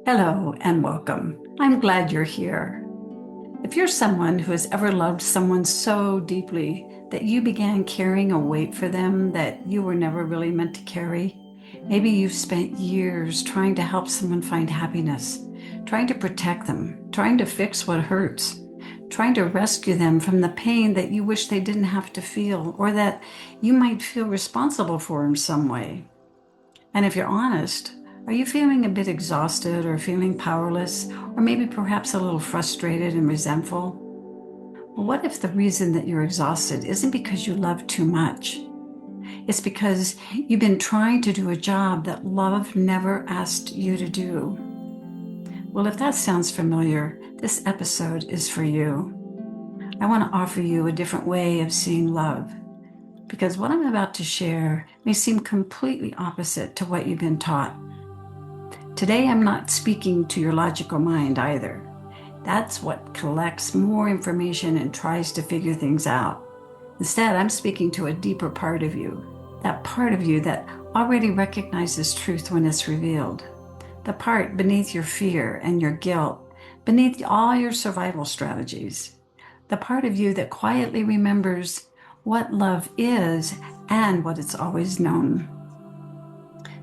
Hello and welcome. I'm glad you're here. If you're someone who has ever loved someone so deeply that you began carrying a weight for them that you were never really meant to carry, maybe you've spent years trying to help someone find happiness, trying to protect them, trying to fix what hurts, trying to rescue them from the pain that you wish they didn't have to feel or that you might feel responsible for in some way. And if you're honest, are you feeling a bit exhausted or feeling powerless, or maybe perhaps a little frustrated and resentful? Well, what if the reason that you're exhausted isn't because you love too much? It's because you've been trying to do a job that love never asked you to do. Well, if that sounds familiar, this episode is for you. I want to offer you a different way of seeing love, because what I'm about to share may seem completely opposite to what you've been taught. Today, I'm not speaking to your logical mind either. That's what collects more information and tries to figure things out. Instead, I'm speaking to a deeper part of you, that part of you that already recognizes truth when it's revealed, the part beneath your fear and your guilt, beneath all your survival strategies, the part of you that quietly remembers what love is and what it's always known.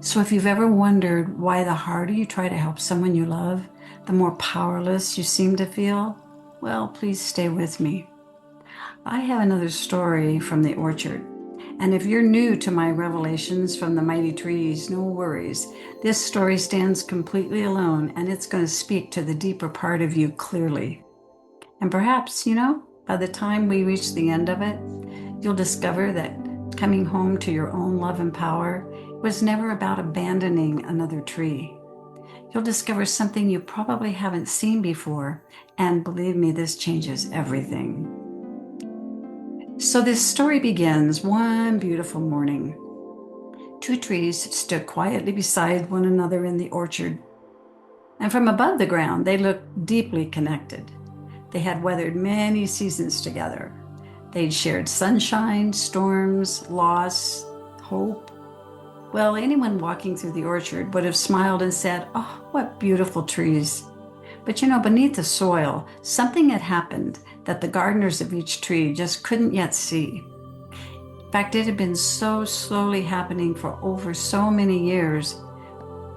So if you've ever wondered why the harder you try to help someone you love, the more powerless you seem to feel, well, please stay with me. I have another story from the orchard. And if you're new to my revelations from the mighty trees, no worries. This story stands completely alone, and it's going to speak to the deeper part of you clearly. And perhaps, by the time we reach the end of it, you'll discover that coming home to your own love and power was never about abandoning another tree. You'll discover something you probably haven't seen before, and believe me, this changes everything. So this story begins one beautiful morning. Two trees stood quietly beside one another in the orchard, and from above the ground, they looked deeply connected. They had weathered many seasons together. They'd shared sunshine, storms, loss, hope. Well, anyone walking through the orchard would have smiled and said, "Oh, what beautiful trees." But beneath the soil, something had happened that the gardeners of each tree just couldn't yet see. In fact, it had been so slowly happening for over so many years.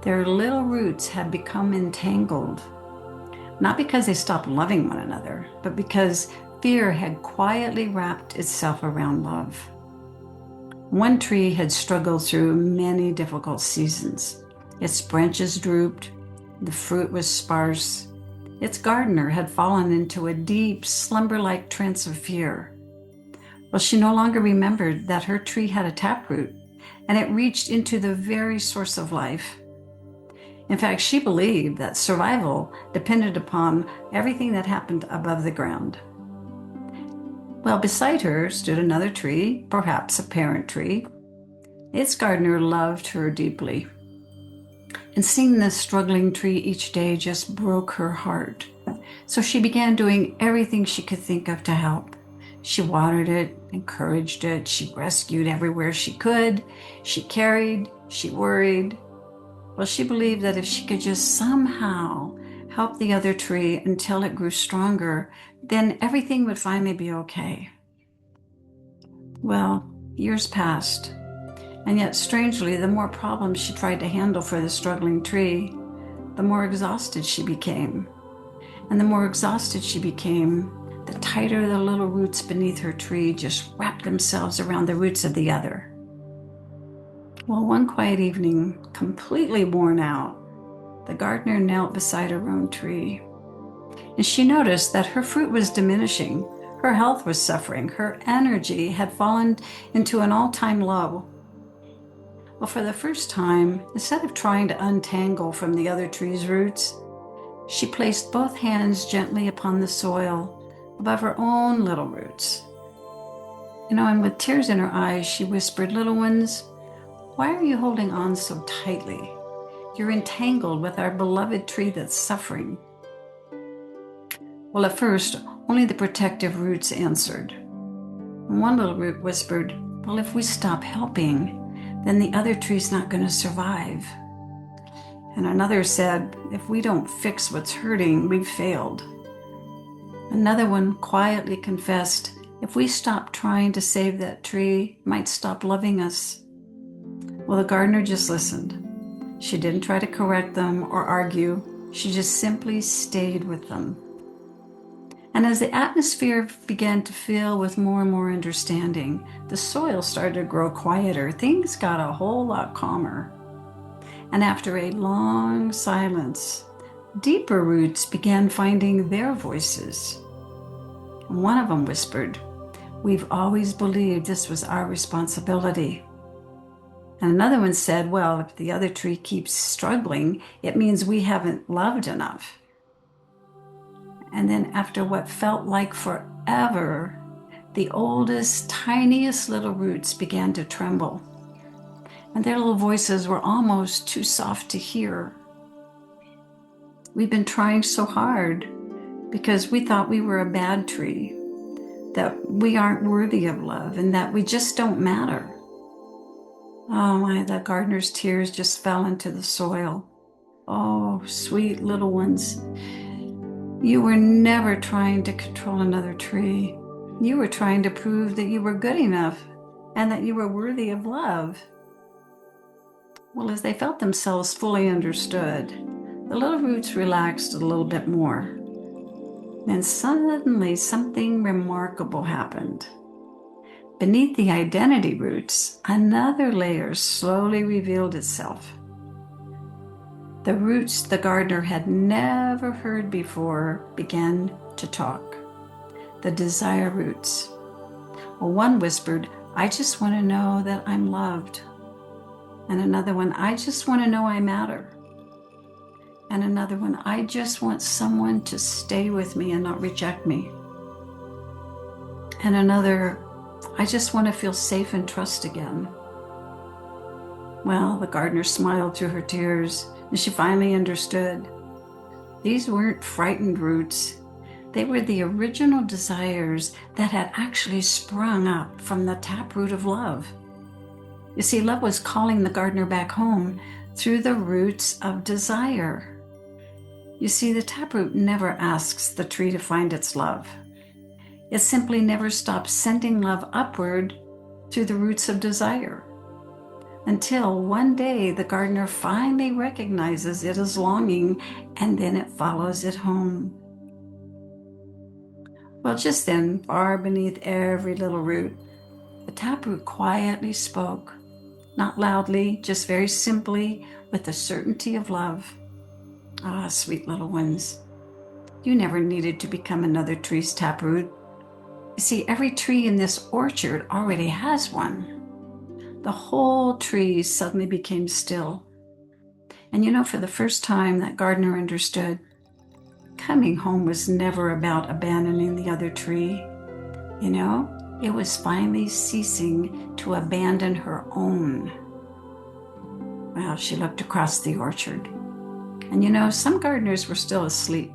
Their little roots had become entangled, not because they stopped loving one another, but because fear had quietly wrapped itself around love. One tree had struggled through many difficult seasons. Its branches drooped, the fruit was sparse. Its gardener had fallen into a deep, slumber-like trance of fear. Well, she no longer remembered that her tree had a taproot, and it reached into the very source of life. In fact, she believed that survival depended upon everything that happened above the ground. Well, beside her stood another tree, perhaps a parent tree. Its gardener loved her deeply. And seeing this struggling tree each day just broke her heart. So she began doing everything she could think of to help. She watered it, encouraged it, she rescued everywhere she could, she carried, she worried. Well, she believed that if she could just somehow help the other tree until it grew stronger, then everything would finally be okay. Well, years passed, and yet strangely, the more problems she tried to handle for the struggling tree, the more exhausted she became. And the more exhausted she became, the tighter the little roots beneath her tree just wrapped themselves around the roots of the other. Well, one quiet evening, completely worn out, the gardener knelt beside her own tree, and she noticed that her fruit was diminishing, her health was suffering, her energy had fallen into an all-time low. Well, for the first time, instead of trying to untangle from the other tree's roots, she placed both hands gently upon the soil above her own little roots. And with tears in her eyes, she whispered, "Little ones, why are you holding on so tightly? You're entangled with our beloved tree that's suffering." Well, at first, only the protective roots answered. One little root whispered, "Well, if we stop helping, then the other tree's not going to survive." And another said, if we don't fix what's hurting, we've failed. Another one quietly confessed, if we stop trying to save that tree, it might stop loving us. Well, the gardener just listened. She didn't try to correct them or argue. She just simply stayed with them. And as the atmosphere began to fill with more and more understanding, the soil started to grow quieter. Things got a whole lot calmer. And after a long silence, deeper roots began finding their voices. One of them whispered, we've always believed this was our responsibility. And another one said, well, if the other tree keeps struggling, it means we haven't loved enough. And then after what felt like forever, the oldest, tiniest little roots began to tremble. And their little voices were almost too soft to hear. We've been trying so hard because we thought we were a bad tree, that we aren't worthy of love, and that we just don't matter. Oh my, the gardener's tears just fell into the soil. Oh, sweet little ones. You were never trying to control another tree. You were trying to prove that you were good enough and that you were worthy of love. Well, as they felt themselves fully understood, the little roots relaxed a little bit more. Then suddenly something remarkable happened. Beneath the identity roots, another layer slowly revealed itself. The roots the gardener had never heard before began to talk. The desire roots. Well, one whispered, I just want to know that I'm loved. And another one, I just want to know I matter. And another one, I just want someone to stay with me and not reject me. And another, I just want to feel safe and trust again. Well, the gardener smiled through her tears, and she finally understood. These weren't frightened roots. They were the original desires that had actually sprung up from the taproot of love. You see, love was calling the gardener back home through the roots of desire. You see, the taproot never asks the tree to find its love. It simply never stops sending love upward through the roots of desire. Until one day the gardener finally recognizes it as longing, and then it follows it home. Well, just then, far beneath every little root, the taproot quietly spoke, not loudly, just very simply, with the certainty of love. Ah, sweet little ones, you never needed to become another tree's taproot. You see, every tree in this orchard already has one. The whole tree suddenly became still. And you know, for the first time, that gardener understood. Coming home was never about abandoning the other tree. You know, it was finally ceasing to abandon her own. Well, she looked across the orchard. And you know, some gardeners were still asleep.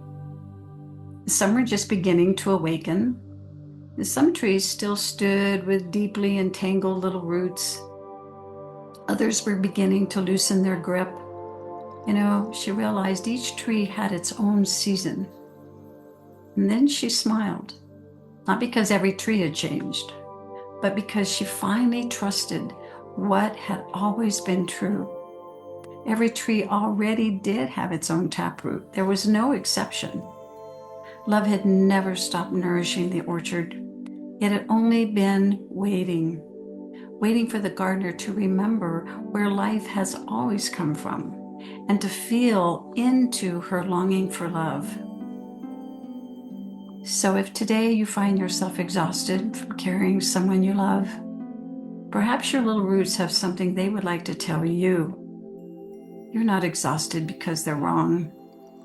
Some were just beginning to awaken. Some trees still stood with deeply entangled little roots. Others were beginning to loosen their grip. You know, she realized each tree had its own season. And then she smiled, not because every tree had changed, but because she finally trusted what had always been true. Every tree already did have its own taproot. There was no exception. Love had never stopped nourishing the orchard. It had only been waiting for the gardener to remember where life has always come from and to feel into her longing for love. So if today you find yourself exhausted from carrying someone you love, perhaps your little roots have something they would like to tell you. You're not exhausted because they're wrong.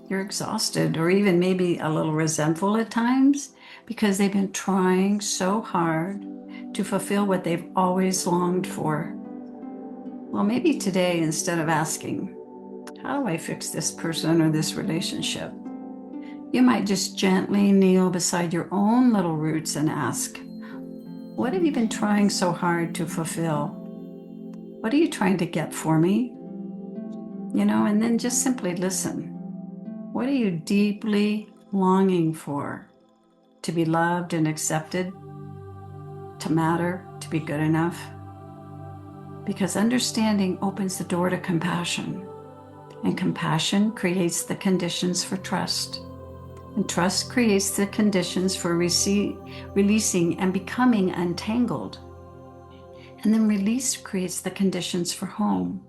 You're exhausted, or even maybe a little resentful at times, because they've been trying so hard to fulfill what they've always longed for. Well, maybe today, instead of asking, how do I fix this person or this relationship? You might just gently kneel beside your own little roots and ask, what have you been trying so hard to fulfill? What are you trying to get for me? And then just simply listen. What are you deeply longing for? To be loved and accepted? To matter? To be good enough? Because understanding opens the door to compassion, and compassion creates the conditions for trust. And trust creates the conditions for releasing and becoming untangled. And then release creates the conditions for home.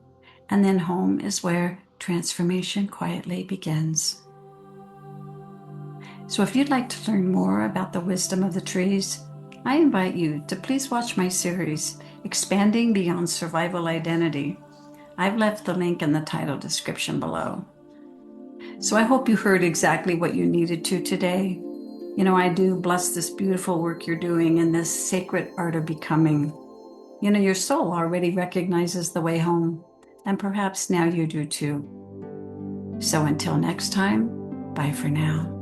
And then home is where transformation quietly begins. So if you'd like to learn more about the wisdom of the trees, I invite you to please watch my series, Expanding Beyond Survival Identity. I've left the link in the title description below. So I hope you heard exactly what you needed to today. I do bless this beautiful work you're doing in this sacred art of becoming. Your soul already recognizes the way home, and perhaps now you do too. So until next time, bye for now.